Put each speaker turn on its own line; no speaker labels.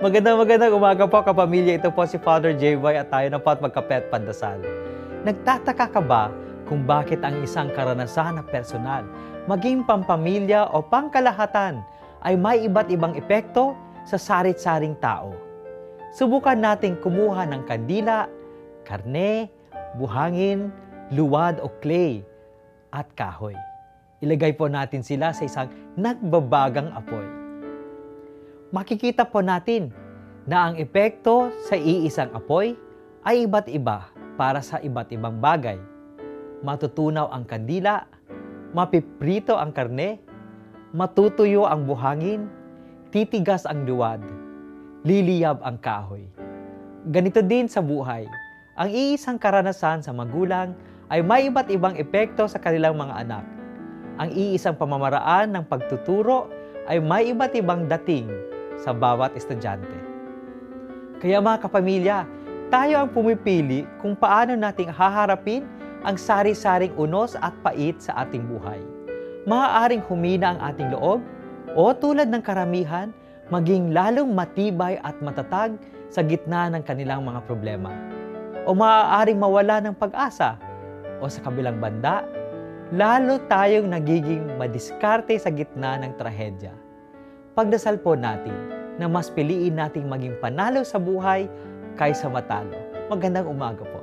Magandang umaga po kapamilya. Ito po si Father J.Y. at tayo na po at magkape at pandasal. Nagtataka ka ba kung bakit ang isang karanasan na personal, maging pampamilya o pangkalahatan ay may iba't ibang epekto sa sarit-saring tao? Subukan nating kumuha ng kandila, karne, buhangin, luwad o clay at kahoy. Ilagay po natin sila sa isang nagbabagang apoy. Makikita po natin na ang epekto sa iisang apoy ay iba't iba para sa iba't ibang bagay. Matutunaw ang kandila, mapiprito ang karne, matutuyo ang buhangin, titigas ang luwad, liliyab ang kahoy. Ganito din sa buhay. Ang iisang karanasan sa magulang ay may iba't ibang epekto sa kanilang mga anak. Ang iisang pamamaraan ng pagtuturo ay may iba't ibang dating sa bawat estudyante. Kaya mga kapamilya, tayo ang pumipili kung paano nating haharapin ang sari-saring unos at pait sa ating buhay. Maaaring humina ang ating loob o tulad ng karamihan, maging lalong matibay at matatag sa gitna ng kanilang mga problema. O maaaring mawala ng pag-asa o sa kabilang banda, lalo tayong nagiging madiskarte sa gitna ng trahedya. Pagdasal po natin na mas piliin nating maging panalo sa buhay kaysa matalo. Magandang umaga po.